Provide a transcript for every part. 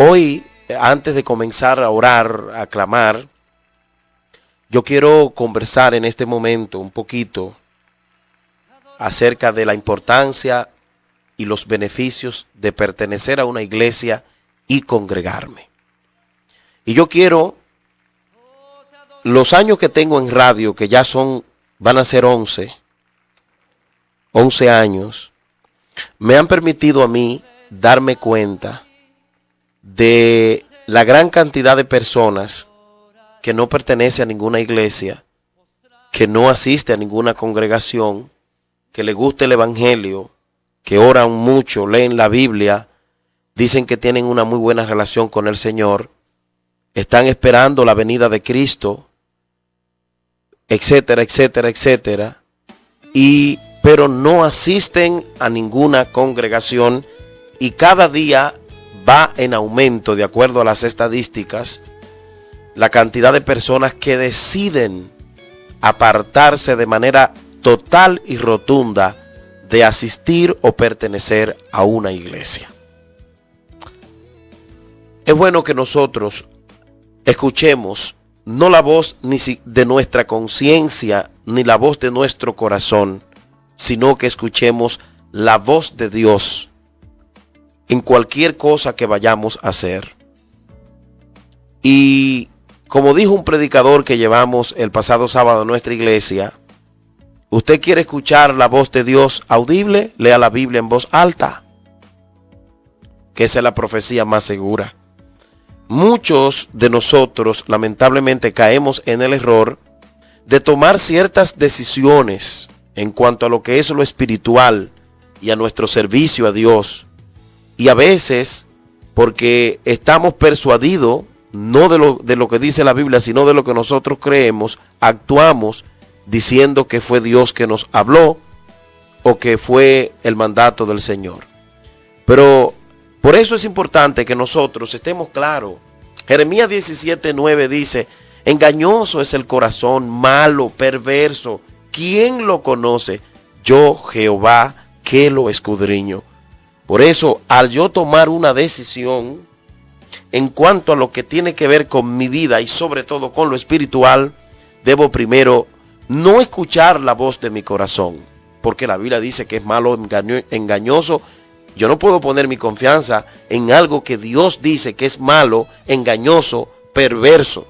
Hoy, antes de comenzar a orar, a clamar, yo quiero conversar en este momento un poquito acerca de la importancia y los beneficios de pertenecer a una iglesia y congregarme. Y yo quiero, los años que tengo en radio, que ya van a ser 11 años, me han permitido a mí darme cuenta de la gran cantidad de personas que no pertenece a ninguna iglesia, que no asiste a ninguna congregación, que le gusta el evangelio, que oran mucho, leen la Biblia, dicen que tienen una muy buena relación con el Señor, están esperando la venida de Cristo, etcétera, etcétera, etcétera, pero no asisten a ninguna congregación, y cada día va en aumento, de acuerdo a las estadísticas, la cantidad de personas que deciden apartarse de manera total y rotunda de asistir o pertenecer a una iglesia. Es bueno que nosotros escuchemos no la voz ni de nuestra conciencia ni la voz de nuestro corazón, sino que escuchemos la voz de Dios en cualquier cosa que vayamos a hacer. Y como dijo un predicador que llevamos el pasado sábado en nuestra iglesia, ¿usted quiere escuchar la voz de Dios audible? Lea la Biblia en voz alta, que esa es la profecía más segura. Muchos de nosotros lamentablemente caemos en el error de tomar ciertas decisiones en cuanto a lo que es lo espiritual y a nuestro servicio a Dios. Y a veces, porque estamos persuadidos, no de lo que dice la Biblia, sino de lo que nosotros creemos, actuamos diciendo que fue Dios que nos habló o que fue el mandato del Señor. Pero por eso es importante que nosotros estemos claros. Jeremías 17:9 dice: engañoso es el corazón, malo, perverso. ¿Quién lo conoce? Yo, Jehová, que lo escudriño. Por eso, al yo tomar una decisión en cuanto a lo que tiene que ver con mi vida y sobre todo con lo espiritual, debo primero no escuchar la voz de mi corazón, porque la Biblia dice que es malo, engañoso. Yo no puedo poner mi confianza en algo que Dios dice que es malo, engañoso, perverso,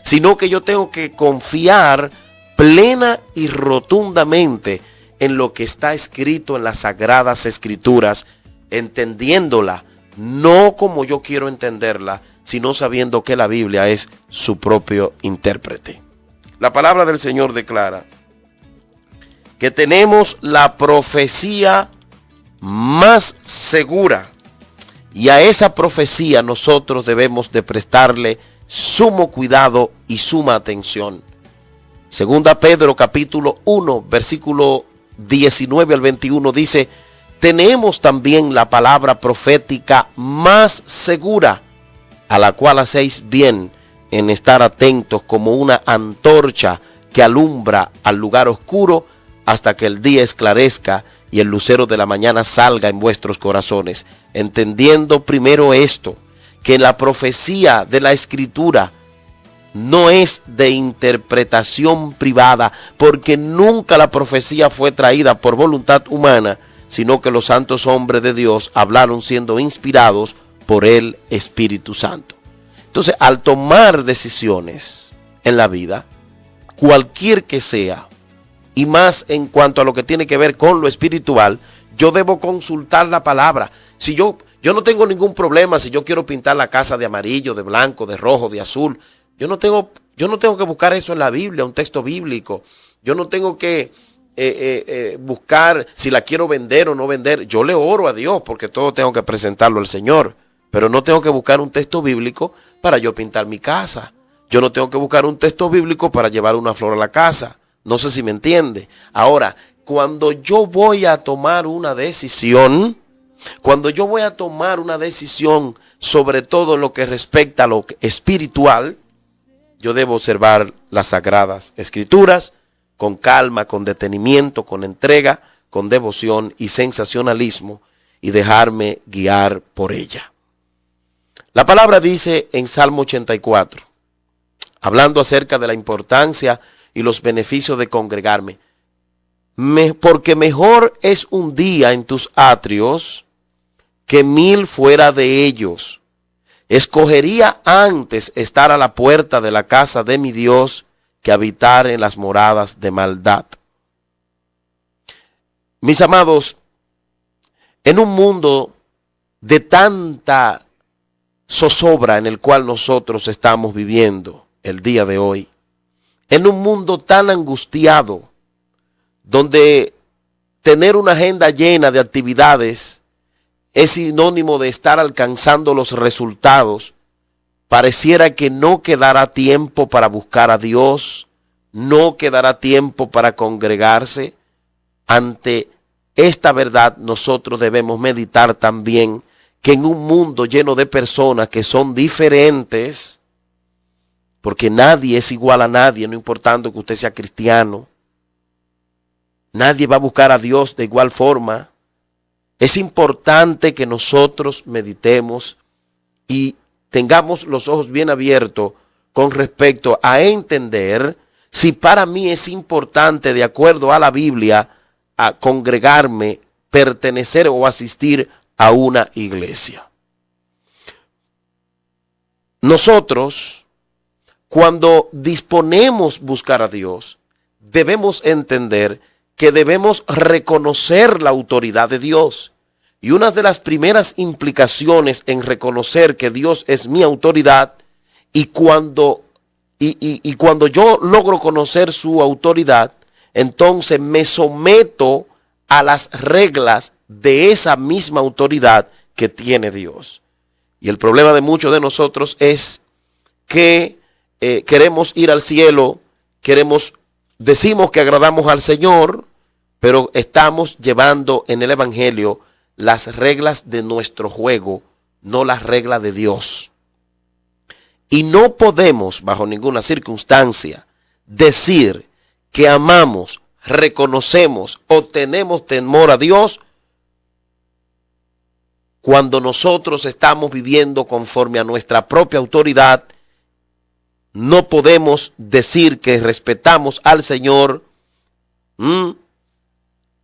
sino que yo tengo que confiar plena y rotundamente en lo que está escrito en las Sagradas Escrituras, entendiéndola no como yo quiero entenderla, sino sabiendo que la Biblia es su propio intérprete. La palabra del Señor declara que tenemos la profecía más segura, y a esa profecía nosotros debemos de prestarle sumo cuidado y suma atención. Segunda Pedro capítulo 1 versículo 19 al 21 dice: tenemos también la palabra profética más segura, a la cual hacéis bien en estar atentos como una antorcha que alumbra al lugar oscuro hasta que el día esclarezca y el lucero de la mañana salga en vuestros corazones. Entendiendo primero esto, que la profecía de la Escritura no es de interpretación privada, porque nunca la profecía fue traída por voluntad humana, sino que los santos hombres de Dios hablaron siendo inspirados por el Espíritu Santo. Entonces, al tomar decisiones en la vida, cualquier que sea, y más en cuanto a lo que tiene que ver con lo espiritual, yo debo consultar la palabra. Si yo no tengo ningún problema si yo quiero pintar la casa de amarillo, de blanco, de rojo, de azul. Yo no tengo que buscar eso en la Biblia, un texto bíblico. Yo no tengo que buscar si la quiero vender o no vender. Yo le oro a Dios porque todo tengo que presentarlo al Señor. Pero no tengo que buscar un texto bíblico para yo pintar mi casa. Yo no tengo que buscar un texto bíblico para llevar una flor a la casa. No sé si me entiende. Ahora, cuando yo voy a tomar una decisión, sobre todo en lo que respecta a lo espiritual, yo debo observar las Sagradas Escrituras con calma, con detenimiento, con entrega, con devoción y sensacionalismo, y dejarme guiar por ella. La palabra dice en Salmo 84, hablando acerca de la importancia y los beneficios de congregarme. Porque mejor es un día en tus atrios que 1000 fuera de ellos. Escogería antes estar a la puerta de la casa de mi Dios que habitar en las moradas de maldad. Mis amados, en un mundo de tanta zozobra en el cual nosotros estamos viviendo el día de hoy, en un mundo tan angustiado, donde tener una agenda llena de actividades es sinónimo de estar alcanzando los resultados, pareciera que no quedará tiempo para buscar a Dios, no quedará tiempo para congregarse. Ante esta verdad nosotros debemos meditar también que en un mundo lleno de personas que son diferentes, porque nadie es igual a nadie, no importando que usted sea cristiano, nadie va a buscar a Dios de igual forma. Es importante que nosotros meditemos y tengamos los ojos bien abiertos con respecto a entender si para mí es importante, de acuerdo a la Biblia, a congregarme, pertenecer o asistir a una iglesia. Nosotros, cuando disponemos buscar a Dios, debemos entender que debemos reconocer la autoridad de Dios. Y una de las primeras implicaciones en reconocer que Dios es mi autoridad, y cuando yo logro conocer su autoridad, entonces me someto a las reglas de esa misma autoridad que tiene Dios. Y el problema de muchos de nosotros es que queremos ir al cielo, decimos que agradamos al Señor, pero estamos llevando en el Evangelio las reglas de nuestro juego, no las reglas de Dios. Y no podemos, bajo ninguna circunstancia, decir que amamos, reconocemos o tenemos temor a Dios cuando nosotros estamos viviendo conforme a nuestra propia autoridad. No podemos decir que respetamos al Señor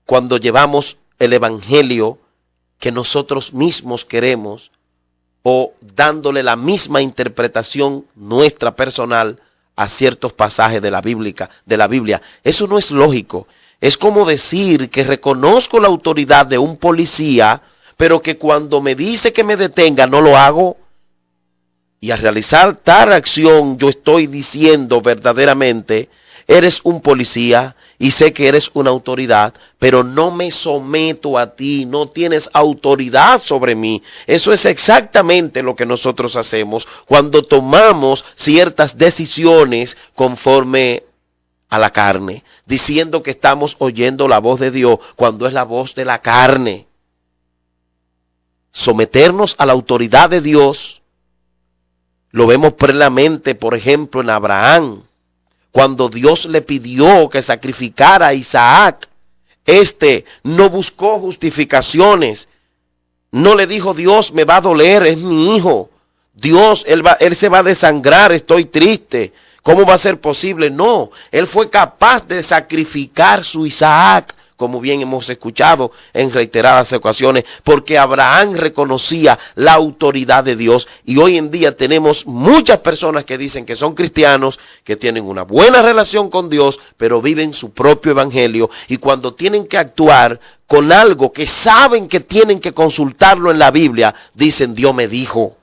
cuando llevamos el evangelio que nosotros mismos queremos, o dándole la misma interpretación nuestra personal a ciertos pasajes de la Biblia. Eso no es lógico. Es como decir que reconozco la autoridad de un policía, pero que cuando me dice que me detenga no lo hago. Y al realizar tal acción yo estoy diciendo verdaderamente: eres un policía y sé que eres una autoridad, pero no me someto a ti, no tienes autoridad sobre mí. Eso es exactamente lo que nosotros hacemos cuando tomamos ciertas decisiones conforme a la carne, diciendo que estamos oyendo la voz de Dios cuando es la voz de la carne. Someternos a la autoridad de Dios lo vemos plenamente, por ejemplo, en Abraham. Cuando Dios le pidió que sacrificara a Isaac, no buscó justificaciones. No le dijo: Dios, me va a doler, es mi hijo. Dios, él se va a desangrar, estoy triste. ¿Cómo va a ser posible? No, él fue capaz de sacrificar su Isaac, como bien hemos escuchado en reiteradas ocasiones, porque Abraham reconocía la autoridad de Dios. Y hoy en día tenemos muchas personas que dicen que son cristianos, que tienen una buena relación con Dios, pero viven su propio evangelio, y cuando tienen que actuar con algo que saben que tienen que consultarlo en la Biblia, dicen: Dios me dijo,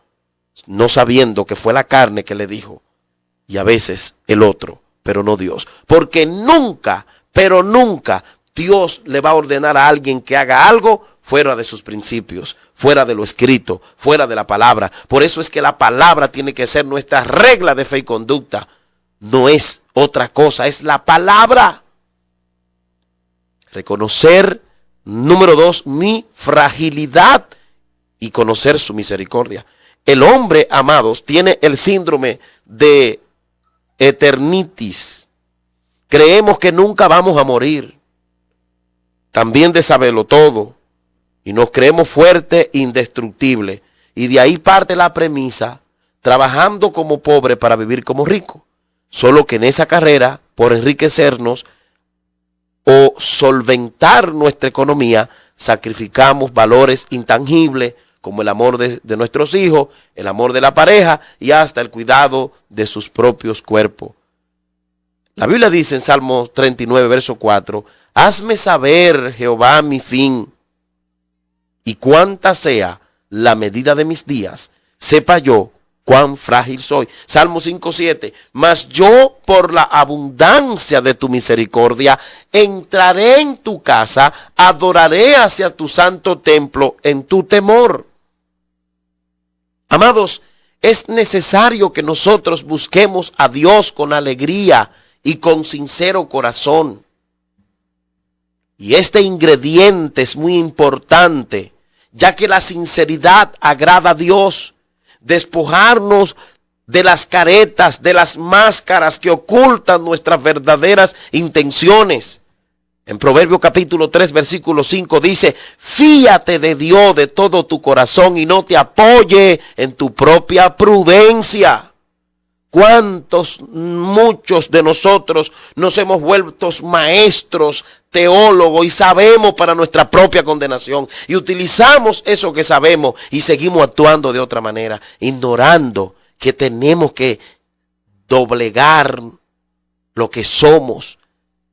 no sabiendo que fue la carne que le dijo, y a veces el otro, pero no Dios. Porque nunca, pero nunca Dios le va a ordenar a alguien que haga algo fuera de sus principios, fuera de lo escrito, fuera de la palabra. Por eso es que la palabra tiene que ser nuestra regla de fe y conducta. No es otra cosa, es la palabra. Reconocer, número 2, mi fragilidad y conocer su misericordia. El hombre, amados, tiene el síndrome de eternitis. Creemos que nunca vamos a morir. También de saberlo todo, y nos creemos fuertes e indestructibles, Y de ahí parte la premisa, trabajando como pobre para vivir como rico. Solo que en esa carrera, por enriquecernos o solventar nuestra economía, sacrificamos valores intangibles como el amor de nuestros hijos, el amor de la pareja y hasta el cuidado de sus propios cuerpos. La Biblia dice en Salmo 39, verso 4, hazme saber, Jehová, mi fin, y cuánta sea la medida de mis días, sepa yo cuán frágil soy. Salmo 5:7, mas yo por la abundancia de tu misericordia entraré en tu casa, adoraré hacia tu santo templo en tu temor. Amados, es necesario que nosotros busquemos a Dios con alegría y con sincero corazón. Y este ingrediente es muy importante, ya que la sinceridad agrada a Dios. Despojarnos de las caretas, de las máscaras que ocultan nuestras verdaderas intenciones. En Proverbios capítulo 3, versículo 5 dice, fíate de Dios de todo tu corazón y no te apoye en tu propia prudencia. Muchos de nosotros nos hemos vuelto maestros, teólogos y sabemos para nuestra propia condenación. Y utilizamos eso que sabemos y seguimos actuando de otra manera, ignorando que tenemos que doblegar lo que somos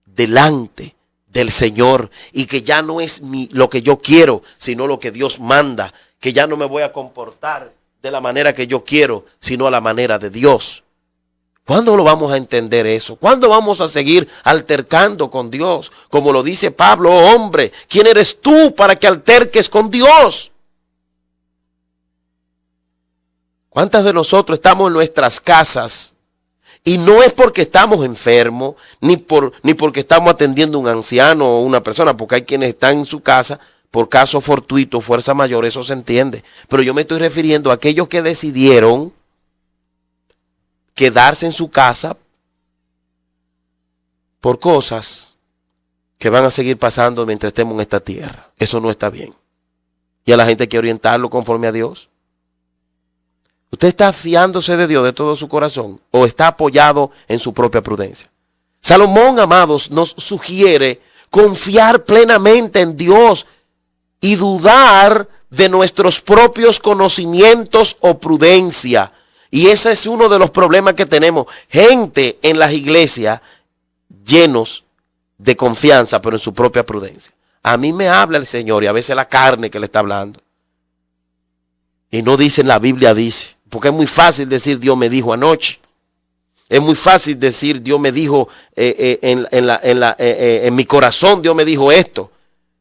delante del Señor y que ya no es lo que yo quiero, sino lo que Dios manda, que ya no me voy a comportar de la manera que yo quiero, sino a la manera de Dios. ¿Cuándo lo vamos a entender eso? ¿Cuándo vamos a seguir altercando con Dios? Como lo dice Pablo, oh hombre, ¿quién eres tú para que alterques con Dios? ¿Cuántas de nosotros estamos en nuestras casas? Y no es porque estamos enfermos, ni porque estamos atendiendo a un anciano o una persona, porque hay quienes están en su casa por caso fortuito, fuerza mayor, eso se entiende. Pero yo me estoy refiriendo a aquellos que decidieron quedarse en su casa por cosas que van a seguir pasando mientras estemos en esta tierra. Eso no está bien. Y a la gente hay que orientarlo conforme a Dios. ¿Usted está fiándose de Dios de todo su corazón o está apoyado en su propia prudencia? Salomón, amados, nos sugiere confiar plenamente en Dios y dudar de nuestros propios conocimientos o prudencia. Y ese es uno de los problemas que tenemos. Gente en las iglesias llenos de confianza, pero en su propia prudencia. A mí me habla el Señor y a veces la carne que le está hablando. Y no dice en la Biblia, dice. Porque es muy fácil decir Dios me dijo anoche. Es muy fácil decir Dios me dijo en mi corazón Dios me dijo esto.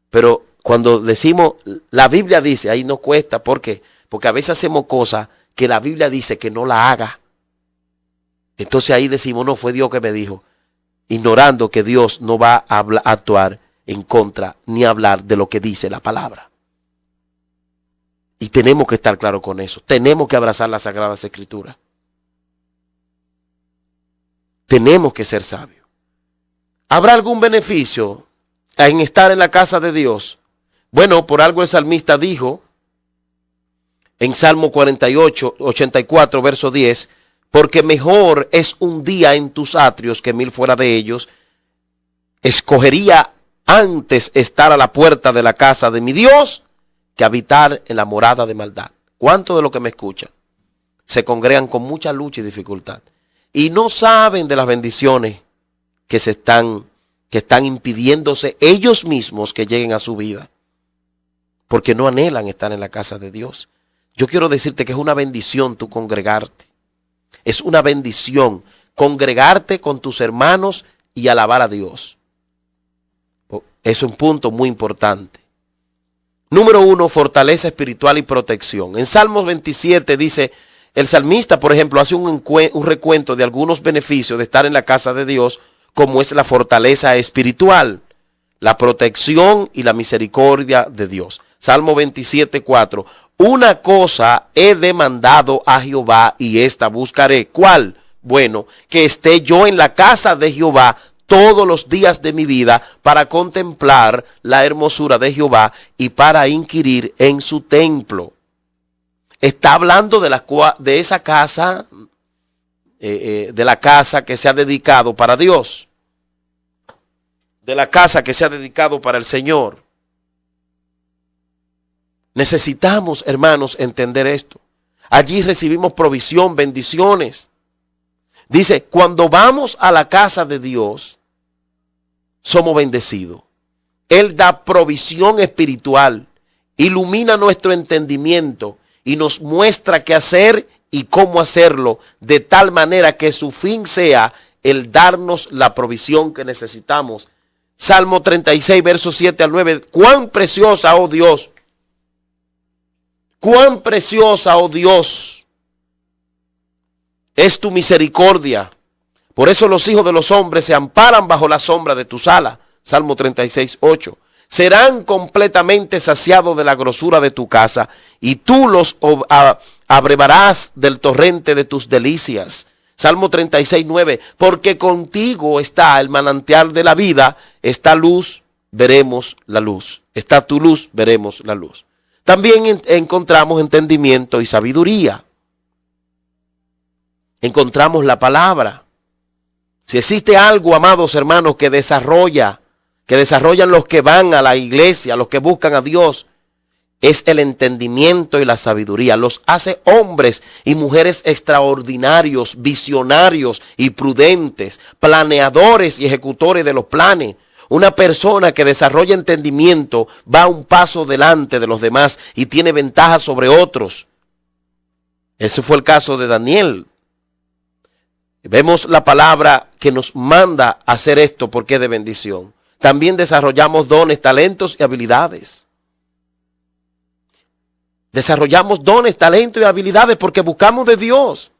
Pero cuando decimos la Biblia dice, ahí nos cuesta. ¿Por qué? Porque a veces hacemos cosas que la Biblia dice que no la haga. Entonces ahí decimos, no, fue Dios que me dijo. Ignorando que Dios no va a actuar en contra ni hablar de lo que dice la palabra. Y tenemos que estar claros con eso. Tenemos que abrazar las Sagradas Escrituras. Tenemos que ser sabios. ¿Habrá algún beneficio en estar en la casa de Dios? Bueno, por algo el salmista dijo en Salmo 48, 84, verso 10, porque mejor es un día en tus atrios que 1000 fuera de ellos. Escogería antes estar a la puerta de la casa de mi Dios que habitar en la morada de maldad. ¿Cuántos de los que me escuchan se congregan con mucha lucha y dificultad y no saben de las bendiciones que están impidiéndose ellos mismos que lleguen a su vida? Porque no anhelan estar en la casa de Dios. Yo quiero decirte que es una bendición tu congregarte. Es una bendición congregarte con tus hermanos y alabar a Dios. Es un punto muy importante. Número 1, fortaleza espiritual y protección. En Salmos 27 dice, el salmista, por ejemplo, hace un recuento de algunos beneficios de estar en la casa de Dios, como es la fortaleza espiritual, la protección y la misericordia de Dios. Salmo 27, 4. Una cosa he demandado a Jehová y esta buscaré. ¿Cuál? Bueno, que esté yo en la casa de Jehová todos los días de mi vida para contemplar la hermosura de Jehová y para inquirir en su templo. está hablando de esa casa, de la casa que se ha dedicado para Dios, de la casa que se ha dedicado para el Señor. Necesitamos, hermanos, entender esto. Allí recibimos provisión, bendiciones. Dice, cuando vamos a la casa de Dios, somos bendecidos. Él da provisión espiritual, ilumina nuestro entendimiento y nos muestra qué hacer y cómo hacerlo, de tal manera que su fin sea el darnos la provisión que necesitamos. Salmo 36, versos 7 al 9. Cuán preciosa, oh Dios, cuán preciosa, oh Dios, es tu misericordia. Por eso los hijos de los hombres se amparan bajo la sombra de tus alas. Salmo 36, 8. Serán completamente saciados de la grosura de tu casa, y tú los abrevarás del torrente de tus delicias. Salmo 36, 9. Porque contigo está el manantial de la vida, está luz, veremos la luz. Está tu luz, veremos la luz. También encontramos entendimiento y sabiduría. Encontramos la palabra. Si existe algo, amados hermanos, que desarrollan los que van a la iglesia, los que buscan a Dios, es el entendimiento y la sabiduría. Los hace hombres y mujeres extraordinarios, visionarios y prudentes, planeadores y ejecutores de los planes. Una persona que desarrolla entendimiento va un paso delante de los demás y tiene ventaja sobre otros. Ese fue el caso de Daniel. Vemos la palabra que nos manda a hacer esto porque es de bendición. También desarrollamos dones, talentos y habilidades. Desarrollamos dones, talentos y habilidades porque buscamos de Dios.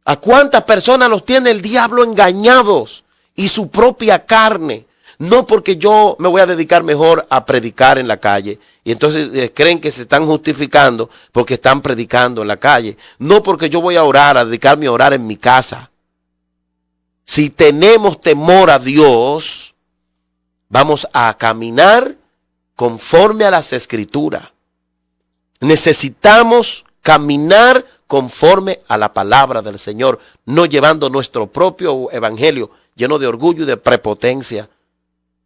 ¿A cuántas personas los tiene el diablo engañados y su propia carne? No porque yo me voy a dedicar mejor a predicar en la calle. Y entonces creen que se están justificando porque están predicando en la calle. No porque yo voy a orar, a dedicarme a orar en mi casa. Si tenemos temor a Dios, vamos a caminar conforme a las Escrituras. Necesitamos caminar conforme a la palabra del Señor, no llevando nuestro propio evangelio lleno de orgullo y de prepotencia.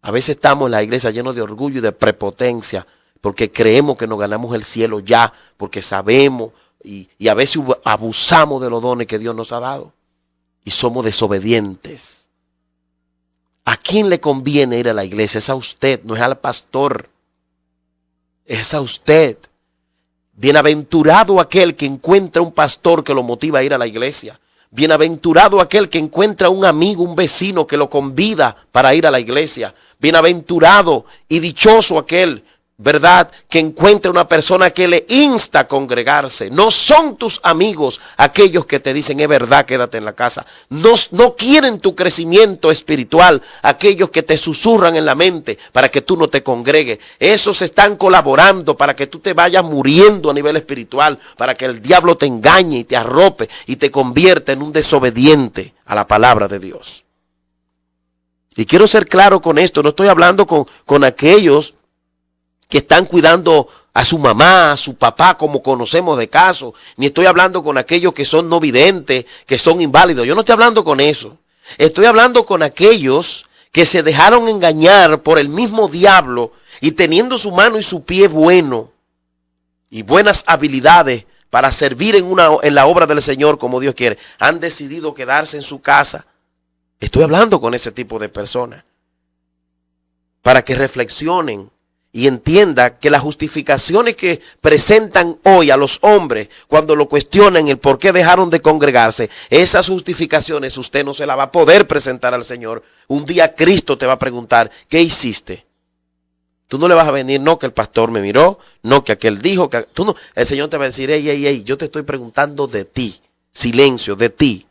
A veces estamos en la iglesia llenos de orgullo y de prepotencia porque creemos que nos ganamos el cielo ya, porque sabemos y a veces abusamos de los dones que Dios nos ha dado y somos desobedientes. ¿A quién le conviene ir a la iglesia? Es a usted, no es al pastor. Es a usted. Bienaventurado aquel que encuentra un pastor que lo motiva a ir a la iglesia. Bienaventurado aquel que encuentra un amigo, un vecino que lo convida para ir a la iglesia. Bienaventurado y dichoso aquel, ¿verdad?, que encuentra una persona que le insta a congregarse. No son tus amigos aquellos que te dicen, es verdad, quédate en la casa. No quieren tu crecimiento espiritual, aquellos que te susurran en la mente para que tú no te congregues. Esos están colaborando para que tú te vayas muriendo a nivel espiritual, para que el diablo te engañe y te arrope y te convierta en un desobediente a la palabra de Dios. Y quiero ser claro con esto, no estoy hablando con aquellos que están cuidando a su mamá, a su papá, como conocemos de casos, ni estoy hablando con aquellos que son no videntes, que son inválidos. Yo no estoy hablando con eso. Estoy hablando con aquellos que se dejaron engañar por el mismo diablo y teniendo su mano y su pie bueno y buenas habilidades para servir en la obra del Señor como Dios quiere, han decidido quedarse en su casa. Estoy hablando con ese tipo de personas para que reflexionen y entienda que las justificaciones que presentan hoy a los hombres cuando lo cuestionan el por qué dejaron de congregarse, esas justificaciones usted no se las va a poder presentar al Señor. Un día Cristo te va a preguntar, ¿qué hiciste? Tú no le vas a venir, no, que el pastor me miró, no, que aquel dijo, que tú no. El Señor te va a decir, ey, yo te estoy preguntando de ti. Silencio, de ti.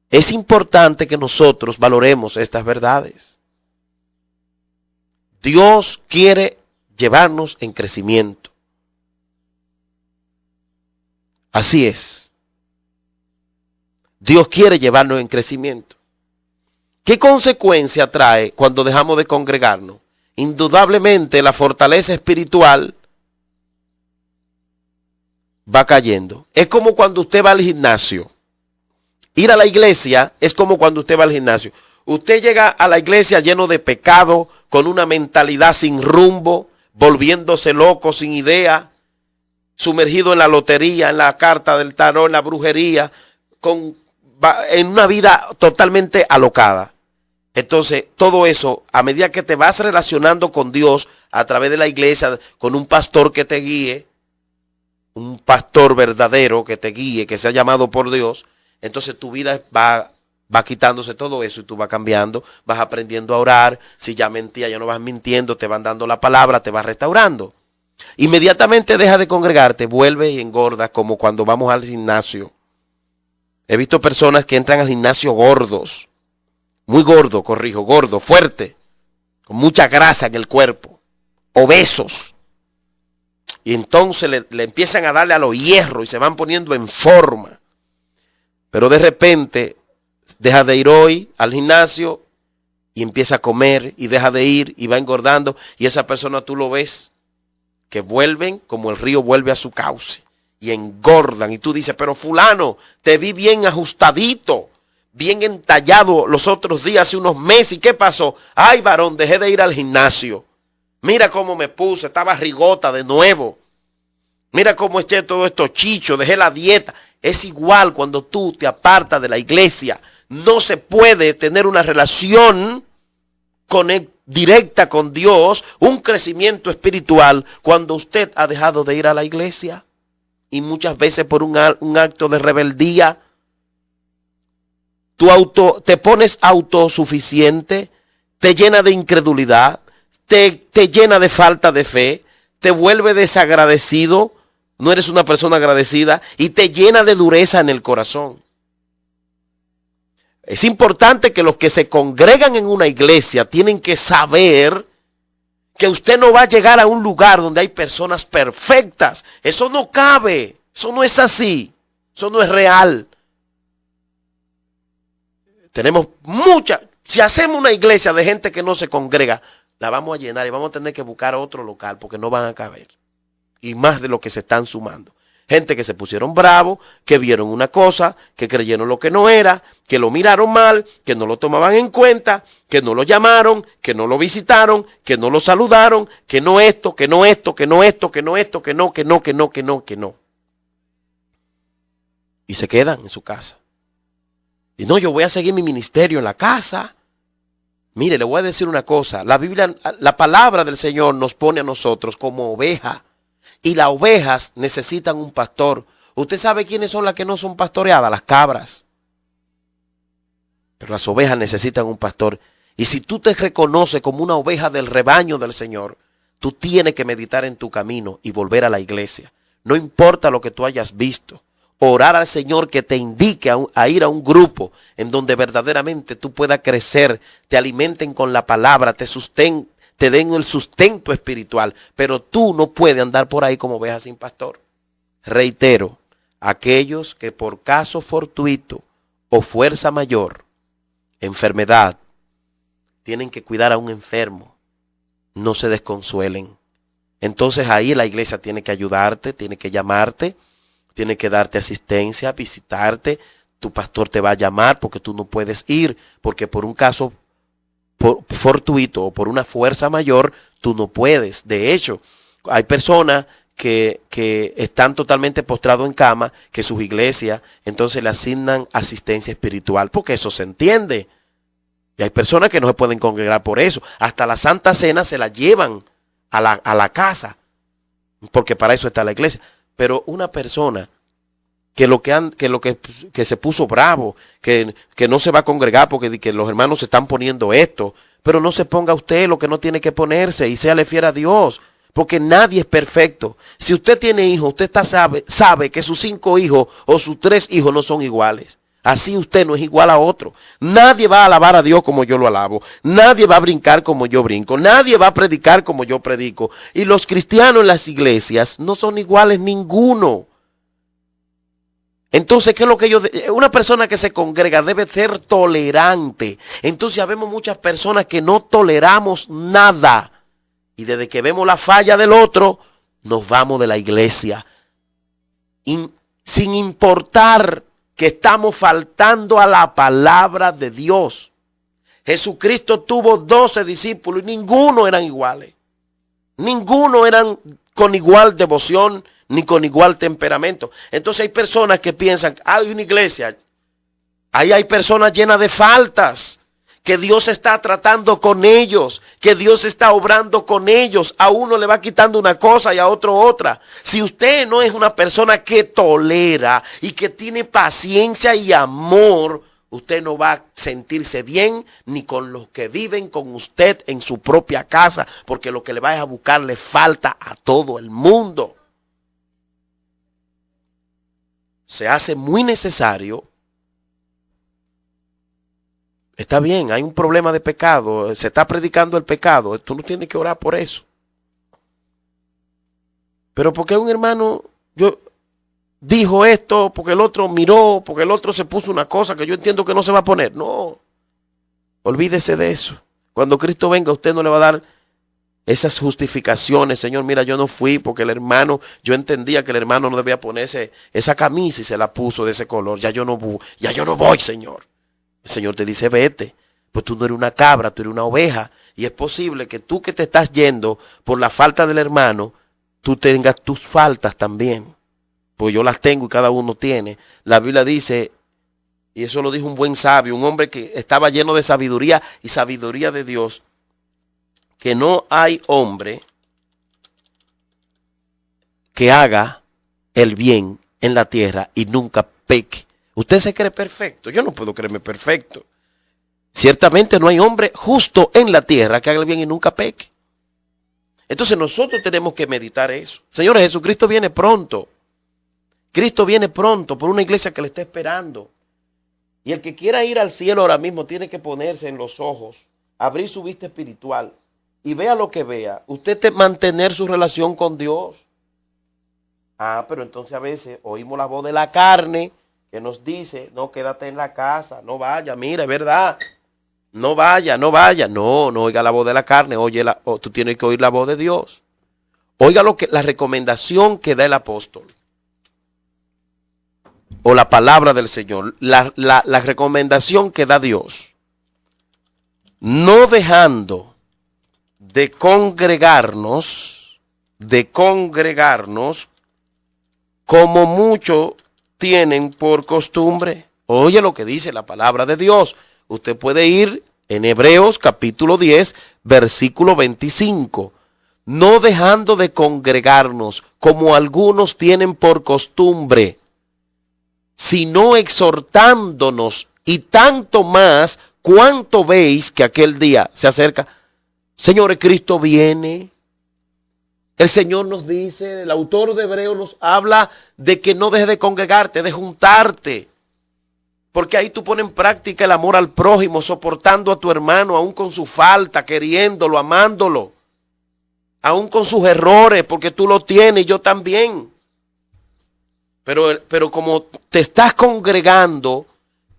Es importante que nosotros valoremos estas verdades. Dios quiere llevarnos en crecimiento. Así es. Dios quiere llevarnos en crecimiento. ¿Qué consecuencia trae cuando dejamos de congregarnos? Indudablemente la fortaleza espiritual va cayendo. Es como cuando usted va al gimnasio. Ir a la iglesia es como cuando usted va al gimnasio. Usted llega a la iglesia lleno de pecado, con una mentalidad sin rumbo, volviéndose loco, sin idea, sumergido en la lotería, en la carta del tarot, en la brujería, en una vida totalmente alocada. Entonces, todo eso, a medida que te vas relacionando con Dios a través de la iglesia, con un pastor que te guíe, un pastor verdadero que te guíe, que sea llamado por Dios, entonces tu vida va quitándose todo eso y tú vas cambiando, vas aprendiendo a orar. Si ya mentías, ya no vas mintiendo, te van dando la palabra, te vas restaurando. Inmediatamente deja de congregarte, vuelve y engordas, como cuando vamos al gimnasio. He visto personas que entran al gimnasio gordos, muy gordo, gordo, fuerte, con mucha grasa en el cuerpo, obesos. Y entonces le empiezan a darle a los hierros y se van poniendo en forma. Pero de repente deja de ir hoy al gimnasio y empieza a comer y deja de ir y va engordando. Y esa persona tú lo ves que vuelven como el río vuelve a su cauce y engordan. Y tú dices, pero fulano, te vi bien ajustadito, bien entallado los otros días, hace unos meses. ¿Y qué pasó? Ay, varón, dejé de ir al gimnasio. Mira cómo me puse, estaba rigota de nuevo. Mira cómo eché todo esto chicho, dejé la dieta. Es igual cuando tú te apartas de la iglesia. No se puede tener una relación directa con Dios, un crecimiento espiritual, cuando usted ha dejado de ir a la iglesia. Y muchas veces por un acto de rebeldía, te pones autosuficiente, te llena de incredulidad, te llena de falta de fe, te vuelve desagradecido, no eres una persona agradecida y te llena de dureza en el corazón. Es importante que los que se congregan en una iglesia tienen que saber que usted no va a llegar a un lugar donde hay personas perfectas. Eso no cabe, eso no es así, eso no es real. Tenemos si hacemos una iglesia de gente que no se congrega, la vamos a llenar y vamos a tener que buscar otro local porque no van a caber. Y más de lo que se están sumando. Gente que se pusieron bravos, que vieron una cosa, que creyeron lo que no era, que lo miraron mal, que no lo tomaban en cuenta, que no lo llamaron, que no lo visitaron, que no lo saludaron, que no esto, que no esto, que no esto, que no esto, que no, que no, que no, que no, que no. Y se quedan en su casa. Y no, yo voy a seguir mi ministerio en la casa. Mire, le voy a decir una cosa. La Biblia, la palabra del Señor nos pone a nosotros como ovejas. Y las ovejas necesitan un pastor. ¿Usted sabe quiénes son las que no son pastoreadas? Las cabras. Pero las ovejas necesitan un pastor. Y si tú te reconoces como una oveja del rebaño del Señor, tú tienes que meditar en tu camino y volver a la iglesia. No importa lo que tú hayas visto. Orar al Señor que te indique a ir a un grupo en donde verdaderamente tú puedas crecer, te alimenten con la palabra, te den el sustento espiritual, pero tú no puedes andar por ahí como oveja sin pastor. Reitero, aquellos que por caso fortuito o fuerza mayor, enfermedad, tienen que cuidar a un enfermo, no se desconsuelen. Entonces ahí la iglesia tiene que ayudarte, tiene que llamarte, tiene que darte asistencia, visitarte. Tu pastor te va a llamar porque tú no puedes ir, porque por un caso fortuito o por una fuerza mayor, tú no puedes. De hecho, hay personas que están totalmente postrados en cama, que sus iglesias entonces le asignan asistencia espiritual, porque eso se entiende. Y hay personas que no se pueden congregar por eso. Hasta la Santa Cena se la llevan a la casa, porque para eso está la iglesia. Pero una persona que se puso bravo, que no se va a congregar porque que los hermanos se están poniendo esto, pero no se ponga usted lo que no tiene que ponerse y séale fiel a Dios, porque nadie es perfecto. Si usted tiene hijos, usted sabe que sus 5 hijos o sus 3 hijos no son iguales. Así usted no es igual a otro. Nadie va a alabar a Dios como yo lo alabo. Nadie va a brincar como yo brinco. Nadie va a predicar como yo predico. Y los cristianos en las iglesias no son iguales ninguno. Entonces, ¿qué es lo que una persona que se congrega debe ser tolerante? Entonces, vemos muchas personas que no toleramos nada. Y desde que vemos la falla del otro, nos vamos de la iglesia. sin importar que estamos faltando a la palabra de Dios. Jesucristo tuvo 12 discípulos y ninguno eran iguales. Ninguno eran con igual devoción ni con igual temperamento. Entonces hay personas que piensan, hay una iglesia, ahí hay personas llenas de faltas, que Dios está tratando con ellos, que Dios está obrando con ellos. A uno le va quitando una cosa y a otro otra. Si usted no es una persona que tolera y que tiene paciencia y amor, usted no va a sentirse bien ni con los que viven con usted en su propia casa, porque lo que le vaya a buscar le falta a todo el mundo. Se hace muy necesario. Está bien, hay un problema de pecado, se está predicando el pecado, tú no tienes que orar por eso. Pero porque un hermano dijo esto, porque el otro miró, porque el otro se puso una cosa que yo entiendo que no se va a poner. No, olvídese de eso. Cuando Cristo venga, usted no le va a dar esas justificaciones. Señor, mira, yo no fui porque el hermano, yo entendía que el hermano no debía ponerse esa camisa y se la puso de ese color. Ya yo no voy, Señor. El Señor te dice, vete, pues tú no eres una cabra, tú eres una oveja. Y es posible que tú que te estás yendo por la falta del hermano, tú tengas tus faltas también. Pues yo las tengo y cada uno tiene. La Biblia dice, y eso lo dijo un buen sabio, un hombre que estaba lleno de sabiduría y sabiduría de Dios, que no hay hombre que haga el bien en la tierra y nunca peque. Usted se cree perfecto. Yo no puedo creerme perfecto. Ciertamente no hay hombre justo en la tierra que haga el bien y nunca peque. Entonces nosotros tenemos que meditar eso. Señores, Jesucristo viene pronto. Cristo viene pronto por una iglesia que le está esperando. Y el que quiera ir al cielo ahora mismo tiene que ponerse en los ojos, abrir su vista espiritual y vea lo que vea. Usted mantener su relación con Dios. Pero entonces a veces oímos la voz de la carne que nos dice, no, quédate en la casa, no vaya, mira, es verdad, no vaya. No oiga la voz de la carne, tú tienes que oír la voz de Dios. Oiga la recomendación que da el apóstol, o la palabra del Señor, la recomendación que da Dios. No dejando de congregarnos, como mucho tienen por costumbre. Oye lo que dice la palabra de Dios. Usted puede ir en Hebreos capítulo 10, versículo 25. No dejando de congregarnos como algunos tienen por costumbre, sino exhortándonos, y tanto más cuanto veis que aquel día se acerca. Señores, Cristo viene. El Señor nos dice, el autor de Hebreos nos habla de que no dejes de congregarte, de juntarte. Porque ahí tú pones en práctica el amor al prójimo, soportando a tu hermano, aún con su falta, queriéndolo, amándolo. Aún con sus errores, porque tú lo tienes y yo también. Pero como te estás congregando,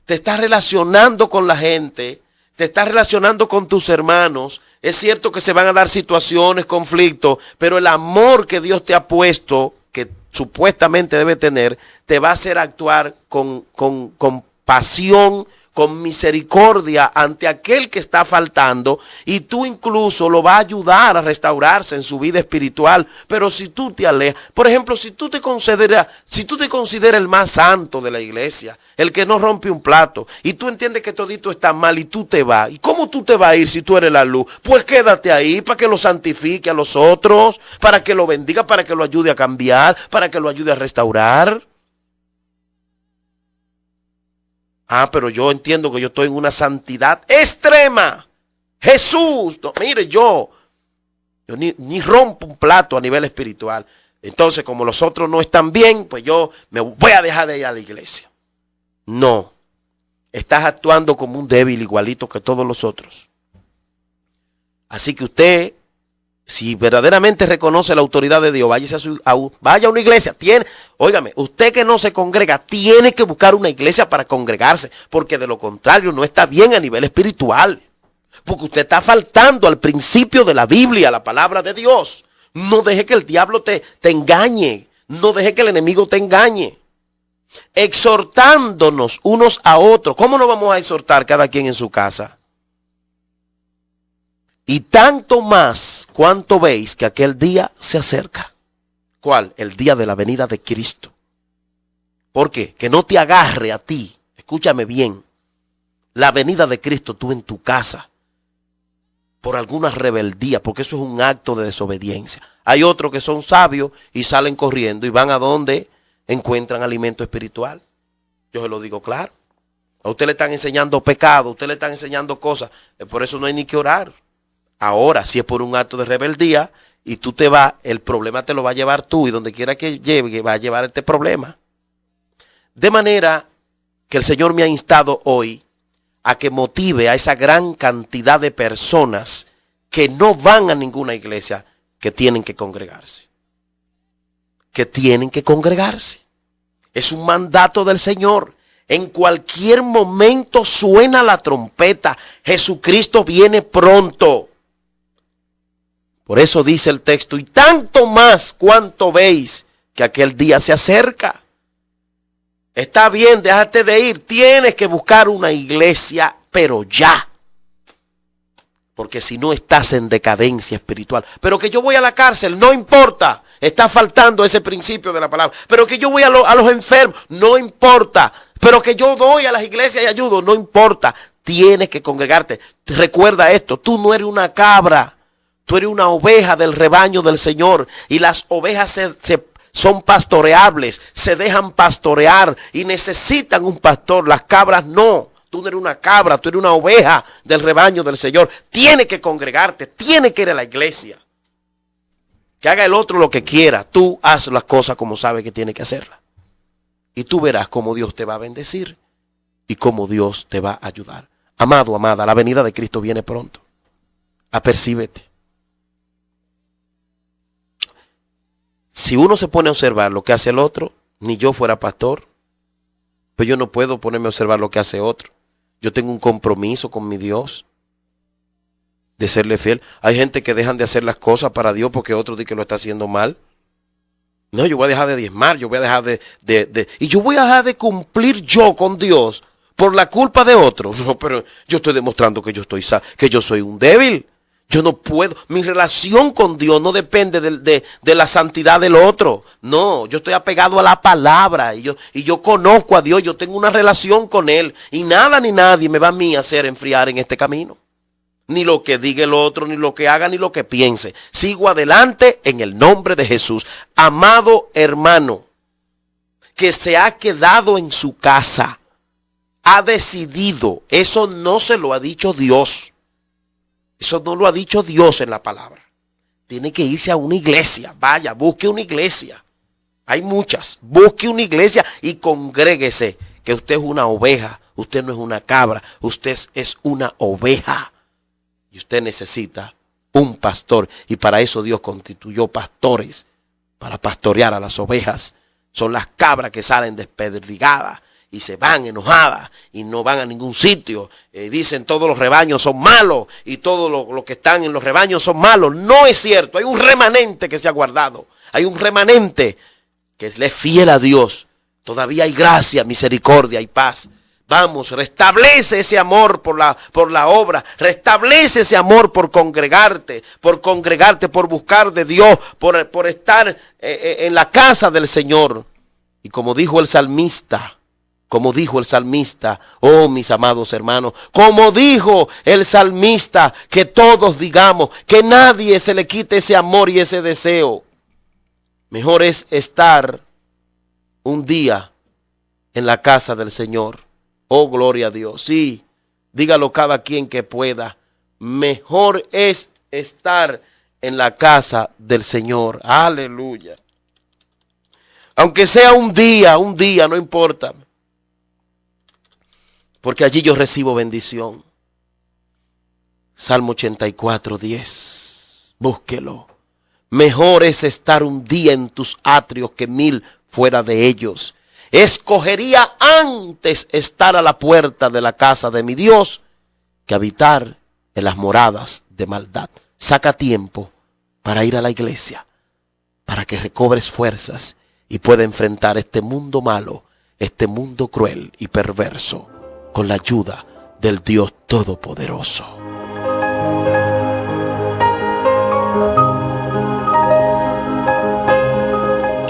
te estás relacionando con la gente, te estás relacionando con tus hermanos, es cierto que se van a dar situaciones, conflictos, pero el amor que Dios te ha puesto, que supuestamente debe tener, te va a hacer actuar con pasión, con misericordia ante aquel que está faltando, y tú incluso lo vas a ayudar a restaurarse en su vida espiritual. Pero si tú te alejas, por ejemplo, si tú te consideras el más santo de la iglesia, el que no rompe un plato, y tú entiendes que todito está mal y tú te vas, ¿y cómo tú te vas a ir si tú eres la luz? Pues quédate ahí para que lo santifique a los otros, para que lo bendiga, para que lo ayude a cambiar, para que lo ayude a restaurar. Pero yo entiendo que yo estoy en una santidad extrema. Jesús, no, mire, yo ni rompo un plato a nivel espiritual. Entonces, como los otros no están bien, pues yo me voy a dejar de ir a la iglesia. No, estás actuando como un débil igualito que todos los otros. Así que usted, si verdaderamente reconoce la autoridad de Dios, vaya a una iglesia. Óigame, usted que no se congrega, tiene que buscar una iglesia para congregarse, porque de lo contrario no está bien a nivel espiritual. Porque usted está faltando al principio de la Biblia, la palabra de Dios. No deje que el diablo te engañe. No deje que el enemigo te engañe. Exhortándonos unos a otros. ¿Cómo nos vamos a exhortar cada quien en su casa? Y tanto más cuanto veis que aquel día se acerca. ¿Cuál? El día de la venida de Cristo. ¿Por qué? Que no te agarre a ti. Escúchame bien. La venida de Cristo tú en tu casa. Por alguna rebeldía. Porque eso es un acto de desobediencia. Hay otros que son sabios y salen corriendo y van a donde encuentran alimento espiritual. Yo se lo digo claro. A usted le están enseñando pecado. A usted le están enseñando cosas. Por eso no hay ni que orar. Ahora, si es por un acto de rebeldía y tú te vas, el problema te lo va a llevar tú y donde quiera que llegue va a llevar este problema. De manera que el Señor me ha instado hoy a que motive a esa gran cantidad de personas que no van a ninguna iglesia, que tienen que congregarse. Que tienen que congregarse. Es un mandato del Señor. En cualquier momento suena la trompeta. Jesucristo viene pronto. Por eso dice el texto, y tanto más cuanto veis que aquel día se acerca. Está bien, déjate de ir. Tienes que buscar una iglesia, pero ya. Porque si no estás en decadencia espiritual. Pero que yo voy a la cárcel, no importa. Está faltando ese principio de la palabra. Pero que yo voy a los enfermos, no importa. Pero que yo doy a las iglesias y ayudo, no importa. Tienes que congregarte. Recuerda esto, tú no eres una cabra. Tú eres una oveja del rebaño del Señor. Y las ovejas son pastoreables, se dejan pastorear y necesitan un pastor. Las cabras no. Tú no eres una cabra, tú eres una oveja del rebaño del Señor. Tienes que congregarte, tienes que ir a la iglesia. Que haga el otro lo que quiera. Tú haz las cosas como sabes que tiene que hacerlas. Y tú verás cómo Dios te va a bendecir y cómo Dios te va a ayudar. Amado, amada, la venida de Cristo viene pronto. Apercíbete. Si uno se pone a observar lo que hace el otro, ni yo fuera pastor, pues yo no puedo ponerme a observar lo que hace otro. Yo tengo un compromiso con mi Dios de serle fiel. Hay gente que dejan de hacer las cosas para Dios porque otro dice que lo está haciendo mal. No, yo voy a dejar de diezmar, yo voy a dejar y yo voy a dejar de cumplir yo con Dios por la culpa de otro. No, pero yo estoy demostrando que yo soy un débil. Yo no puedo, mi relación con Dios no depende de la santidad del otro. No, yo estoy apegado a la palabra y yo conozco a Dios, yo tengo una relación con Él. Y nada ni nadie me va a mí a hacer enfriar en este camino. Ni lo que diga el otro, ni lo que haga, ni lo que piense. Sigo adelante en el nombre de Jesús. Amado hermano, que se ha quedado en su casa, ha decidido, eso no se lo ha dicho Dios. Eso no lo ha dicho Dios en la palabra. Tiene que irse a una iglesia. Vaya, busque una iglesia. Hay muchas. Busque una iglesia y congréguese. Que usted es una oveja. Usted no es una cabra. Usted es una oveja. Y usted necesita un pastor. Y para eso Dios constituyó pastores. Para pastorear a las ovejas. Son las cabras que salen desperdigadas. Y se van enojadas y no van a ningún sitio. Dicen todos los rebaños son malos y todos los que están en los rebaños son malos. No es cierto. Hay un remanente que se ha guardado. Hay un remanente que es fiel a Dios. Todavía hay gracia, misericordia y paz. Vamos, restablece ese amor por la obra. Restablece ese amor por congregarte, por buscar de Dios, por estar en la casa del Señor. Y como dijo el salmista, oh mis amados hermanos, como dijo el salmista, que todos digamos, que nadie se le quite ese amor y ese deseo. Mejor es estar un día en la casa del Señor. Oh, gloria a Dios. Sí, dígalo cada quien que pueda. Mejor es estar en la casa del Señor. Aleluya. Aunque sea un día, no importa. Porque allí yo recibo bendición. Salmo 84, 10. Búsquelo. Mejor es estar un día en tus atrios que 1000 fuera de ellos. Escogería antes estar a la puerta de la casa de mi Dios que habitar en las moradas de maldad. Saca tiempo para ir a la iglesia, para que recobres fuerzas y pueda enfrentar este mundo malo, este mundo cruel y perverso, con la ayuda del Dios Todopoderoso.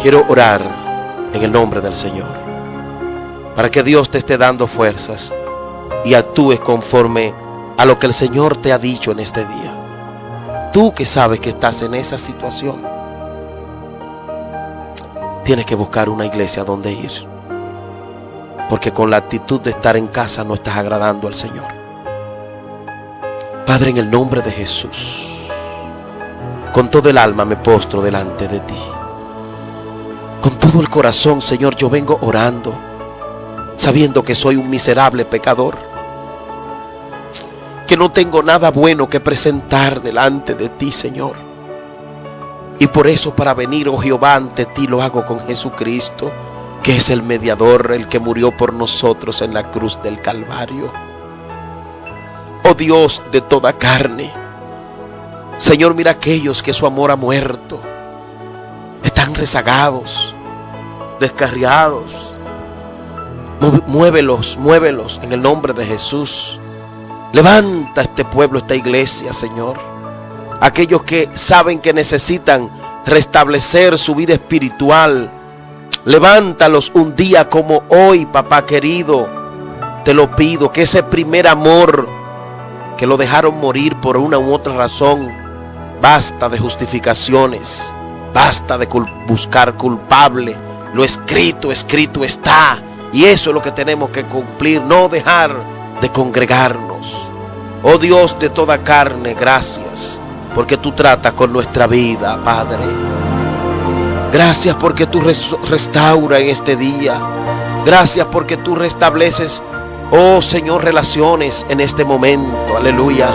Quiero orar en el nombre del Señor, para que Dios te esté dando fuerzas y actúes conforme a lo que el Señor te ha dicho en este día. Tú que sabes que estás en esa situación, tienes que buscar una iglesia donde ir, porque con la actitud de estar en casa no estás agradando al Señor. Padre, en el nombre de Jesús, con todo el alma me postro delante de ti. Con todo el corazón, Señor, yo vengo orando, sabiendo que soy un miserable pecador, que no tengo nada bueno que presentar delante de ti, Señor. Y por eso, para venir, oh Jehová, ante ti lo hago con Jesucristo, que es el mediador, el que murió por nosotros en la cruz del Calvario. Oh Dios de toda carne, Señor, mira aquellos que su amor ha muerto, están rezagados, descarriados. Muévelos en el nombre de Jesús. Levanta este pueblo, esta iglesia, Señor. Aquellos que saben que necesitan restablecer su vida espiritual, levántalos un día como hoy, papá querido. Te lo pido, que ese primer amor que lo dejaron morir por una u otra razón, basta de justificaciones, basta de buscar culpable. Lo escrito está, y eso es lo que tenemos que cumplir, no dejar de congregarnos. Oh Dios de toda carne, gracias porque tú tratas con nuestra vida, Padre. Gracias porque tú restauras en este día. Gracias porque tú restableces, oh Señor, relaciones en este momento. Aleluya.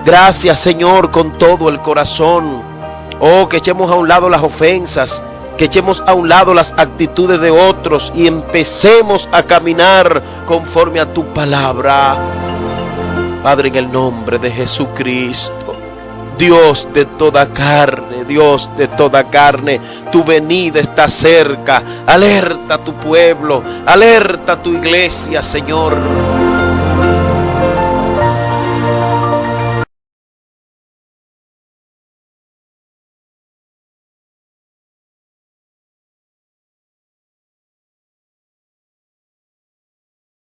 Gracias, Señor, con todo el corazón. Oh, que echemos a un lado las ofensas, que echemos a un lado las actitudes de otros y empecemos a caminar conforme a tu palabra. Padre, en el nombre de Jesucristo, Dios de toda carne, Dios de toda carne, tu venida está cerca. Alerta a tu pueblo, alerta a tu iglesia, Señor.